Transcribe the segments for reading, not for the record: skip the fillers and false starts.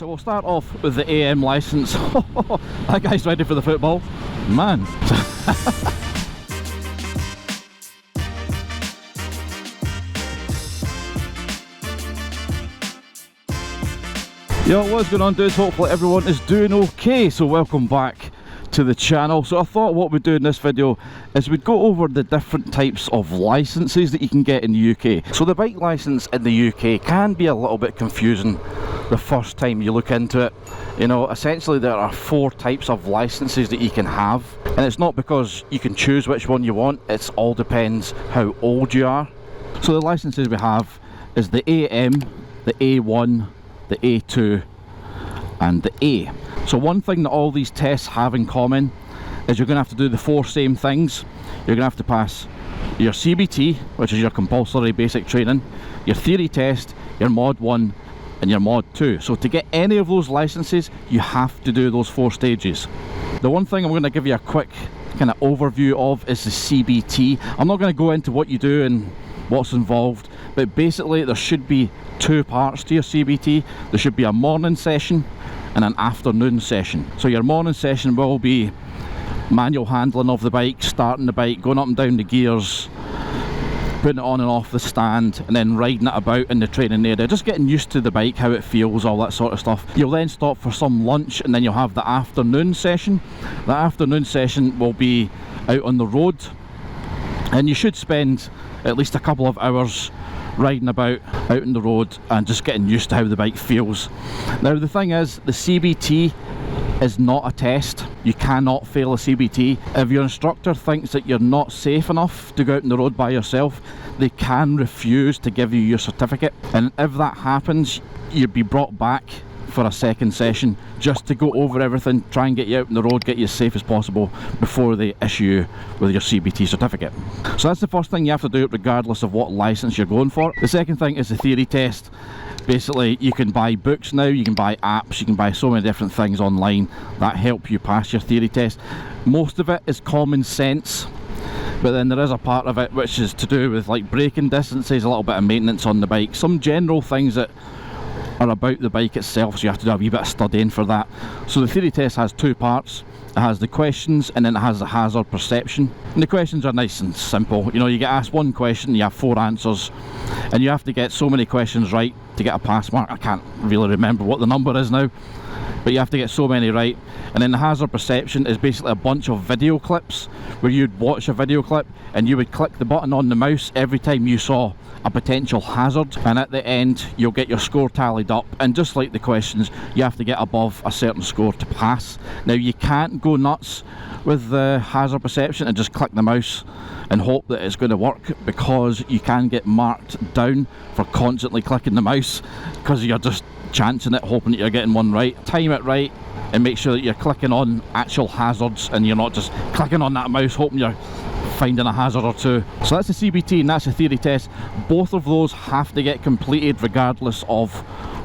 So we'll start off with the AM licence. That guy's ready for the football. Man. Yo, what's going on, dudes? Hopefully everyone is doing okay. So welcome back to the channel. So I thought what we'd do in this video is we'd go over the different types of licenses that you can get in the UK. So the bike licence in the UK can be a little bit confusing the first time you look into it. You know, essentially there are 4 types of licenses that you can have, and it's not because you can choose which one you want, it all depends how old you are. So the licenses we have is the AM, the A1, the A2 and the A. So one thing that all these tests have in common is you're going to have to do the 4 same things. You're going to have to pass your CBT, which is your compulsory basic training, your theory test, your mod 1 and your mod 2. So to get any of those licenses you have to do those 4 stages. The one thing I'm going to give you a quick kind of overview of is the CBT. I'm not going to go into what you do and what's involved, but basically there should be 2 parts to your CBT. There should be a morning session and an afternoon session. So your morning session will be manual handling of the bike, starting the bike, going up and down the gears, putting it on and off the stand, and then riding it about in the training area, just getting used to the bike, how it feels, all that sort of stuff. You'll then stop for some lunch, and then you'll have the afternoon session. The afternoon session will be out on the road, and you should spend at least a couple of hours riding about out on the road and just getting used to how the bike feels. Now the thing is, the CBT is not a test. You cannot fail a CBT. If your instructor thinks that you're not safe enough to go out on the road by yourself, they can refuse to give you your certificate, and if that happens you'd be brought back for a second session just to go over everything, try and get you out on the road, get you as safe as possible before they issue you with your CBT certificate. So that's the first thing you have to do regardless of what license you're going for. The second thing is the theory test. Basically you can buy books now, you can buy apps, you can buy so many different things online that help you pass your theory test. Most of it is common sense, but then there is a part of it which is to do with like braking distances, a little bit of maintenance on the bike, some general things that are about the bike itself, so you have to do a wee bit of studying for that. So the theory test has 2 parts. It has the questions and then it has the hazard perception. And the questions are nice and simple. You know, you get asked 1 question, you have 4 answers, and you have to get so many questions right to get a pass mark. I can't really remember what the number is now, but you have to get so many right. And then the hazard perception is basically a bunch of video clips where you'd watch a video clip and you would click the button on the mouse every time you saw a potential hazard, and at the end you'll get your score tallied up, and just like the questions you have to get above a certain score to pass. Now you can't go nuts with the hazard perception and just click the mouse and hope that it's going to work, because you can get marked down for constantly clicking the mouse because you're just chancing it, hoping that you're getting one right. Time it right and make sure that you're clicking on actual hazards and you're not just clicking on that mouse hoping you're finding a hazard or 2. So that's the CBT and that's the theory test. Both of those have to get completed regardless of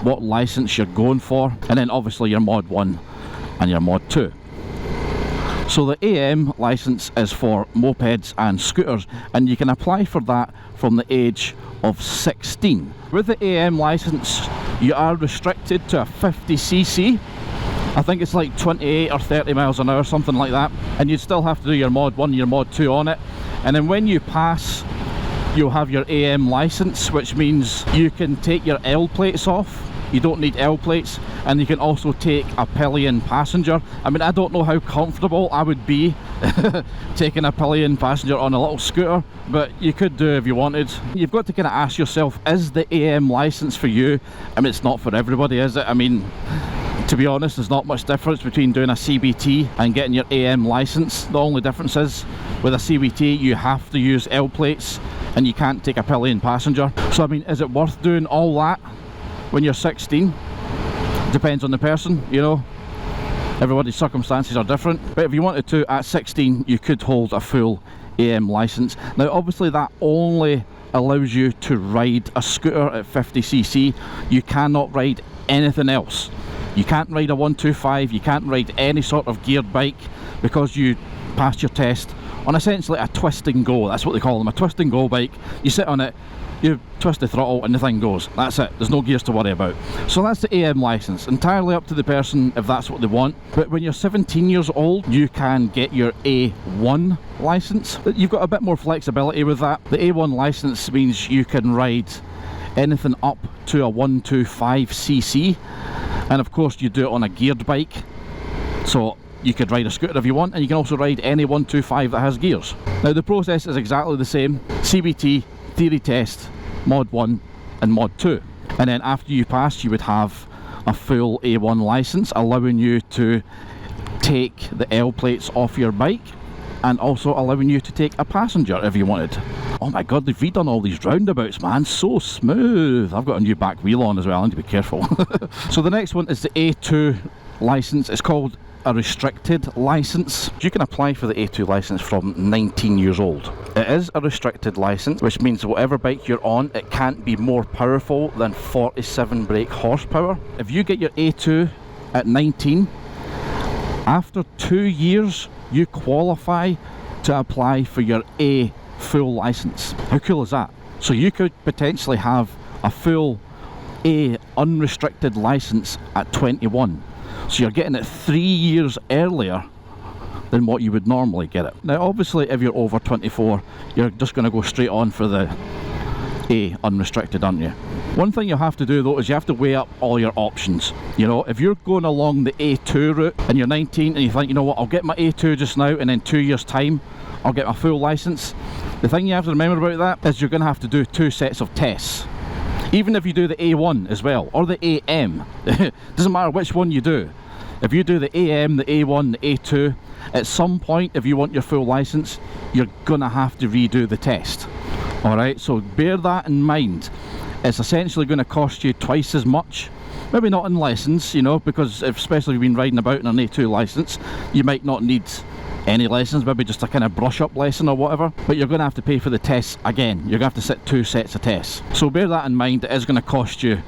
what license you're going for, and then obviously your mod 1 and your mod 2. So the AM license is for mopeds and scooters, and you can apply for that from the age of 16. With the AM license you are restricted to a 50cc. I think it's like 28 or 30 miles an hour, something like that, and you'd still have to do your mod 1 and your mod 2 on it. And then when you pass, you'll have your AM license, which means you can take your L plates off. You don't need L plates, and you can also take a pillion passenger. I mean, I don't know how comfortable I would be taking a pillion passenger on a little scooter, but you could do if you wanted. You've got to kind of ask yourself, is the AM license for you? I mean, it's not for everybody, is it? I mean, to be honest, there's not much difference between doing a CBT and getting your AM license. The only difference is with a CBT you have to use L plates and you can't take a pillion passenger. So I mean, is it worth doing all that when you're 16? Depends on the person, you know. Everybody's circumstances are different, but if you wanted to at 16 you could hold a full AM license. Now obviously that only allows you to ride a scooter at 50cc. You cannot ride anything else. You can't ride a 125, you can't ride any sort of geared bike because you passed your test on essentially a twist and go. That's what they call them, a twist and go bike. You sit on it, you twist the throttle and the thing goes. That's it, there's no gears to worry about. So that's the AM licence, entirely up to the person if that's what they want. But when you're 17 years old, you can get your A1 licence. You've got a bit more flexibility with that. The A1 licence means you can ride anything up to a 125cc, and of course you do it on a geared bike. So you could ride a scooter if you want, and you can also ride any 125 that has gears. Now the process is exactly the same: CBT, theory test, mod 1 and mod 2, and then after you pass you would have a full A1 licence, allowing you to take the L plates off your bike and also allowing you to take a passenger if you wanted. Oh my god, they've redone all these roundabouts, man, so smooth. I've got a new back wheel on as well, I need to be careful. So the next one is the A2 licence. It's called a restricted licence. You can apply for the A2 licence from 19 years old. It is a restricted licence, which means whatever bike you're on, it can't be more powerful than 47 brake horsepower. If you get your A2 at 19, after 2 years you qualify to apply for your A full licence. How cool is that? So you could potentially have a full A unrestricted licence at 21. So you're getting it 3 years earlier than what you would normally get it. Now obviously if you're over 24, you're just going to go straight on for the A unrestricted, aren't you? One thing you have to do though is you have to weigh up all your options. You know, if you're going along the A2 route and you're 19 and you think, you know what, I'll get my A2 just now and in 2 years time I'll get my full licence. The thing you have to remember about that is you're going to have to do 2 sets of tests. Even if you do the A1 as well, or the AM, doesn't matter which one you do. If you do the AM, the A1, the A2, at some point if you want your full licence, you're going to have to redo the test. Alright, so bear that in mind. It's essentially going to cost you twice as much. Maybe not in lessons, you know, because especially if you've been riding about in an A2 licence, you might not need any lessons, maybe just a kind of brush up lesson or whatever, but you're going to have to pay for the tests again. You're going to have to sit 2 sets of tests. So bear that in mind, it is going to cost you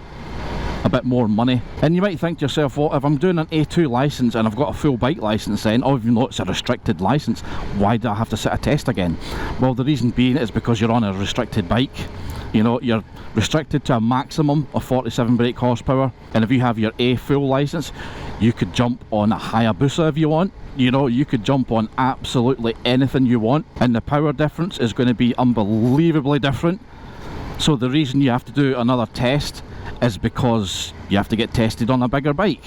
a bit more money. And you might think to yourself, well, if I'm doing an A2 licence and I've got a full bike licence then, even though it's a restricted licence, why do I have to sit a test again? Well, the reason being is because you're on a restricted bike. You know, you're restricted to a maximum of 47 brake horsepower, and if you have your A full licence, you could jump on a Hayabusa if you want. You know, you could jump on absolutely anything you want, and the power difference is going to be unbelievably different. So the reason you have to do another test is because you have to get tested on a bigger bike,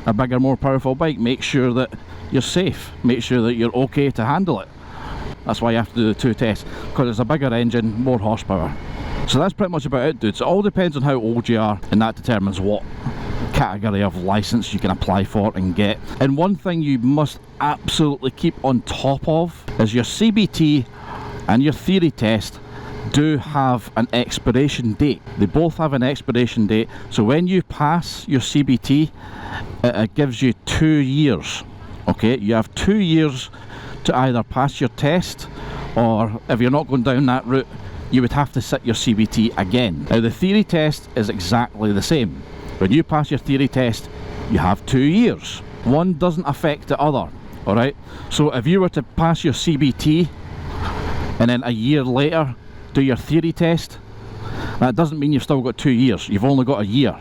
a bigger, more powerful bike. Make sure that you're safe, make sure that you're okay to handle it. That's why you have to do the 2 tests, because it's a bigger engine, more horsepower. So that's pretty much about it, dudes. It all depends on how old you are, and that determines what category of licence you can apply for and get. And one thing you must absolutely keep on top of is your CBT and your theory test do have an expiration date. They both have an expiration date, so when you pass your CBT, it gives you 2 years. Okay, you have 2 years to either pass your test, or if you're not going down that route, you would have to sit your CBT again. Now the theory test is exactly the same. When you pass your theory test, you have 2 years. One doesn't affect the other, alright? So if you were to pass your CBT and then a year later do your theory test, that doesn't mean you've still got 2 years. You've only got a year,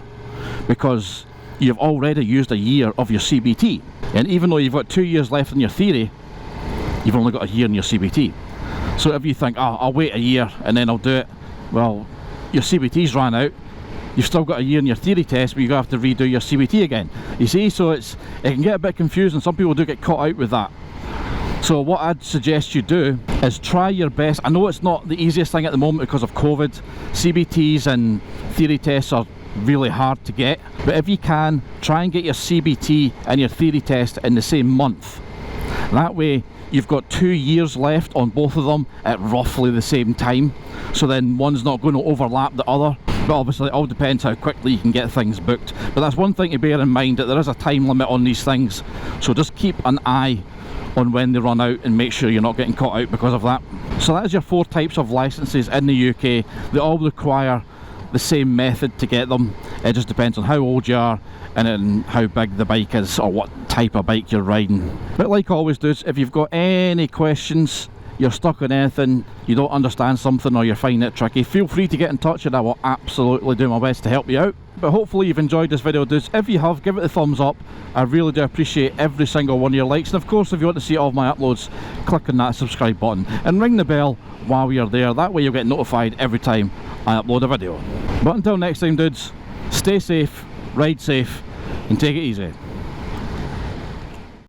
because you've already used a year of your CBT. And even though you've got 2 years left in your theory, you've only got a year in your CBT. So if you think, oh, I'll wait a year and then I'll do it, well, your CBT's ran out, you've still got a year in your theory test, but you're going to have to redo your CBT again. You see, so it can get a bit confusing. Some people do get caught out with that. So what I'd suggest you do is try your best. I know it's not the easiest thing at the moment because of COVID. CBTs and theory tests are really hard to get, but if you can, try and get your CBT and your theory test in the same month. That way you've got 2 years left on both of them at roughly the same time, so then one's not going to overlap the other. But obviously it all depends how quickly you can get things booked. But that's one thing to bear in mind, that there is a time limit on these things, so just keep an eye on when they run out and make sure you're not getting caught out because of that. So that is your 4 types of licenses in the UK. They all require the same method to get them. It just depends on how old you are and then how big the bike is or what type of bike you're riding. But like always, dudes, if you've got any questions, you're stuck on anything, you don't understand something, or you're finding it tricky, feel free to get in touch and I will absolutely do my best to help you out. But hopefully you've enjoyed this video, dudes. If you have, give it a thumbs up. I really do appreciate every single one of your likes. And of course, if you want to see all of my uploads, click on that subscribe button and ring the bell while you're there. That way you'll get notified every time I upload a video. But until next time, dudes, stay safe, ride safe, and take it easy.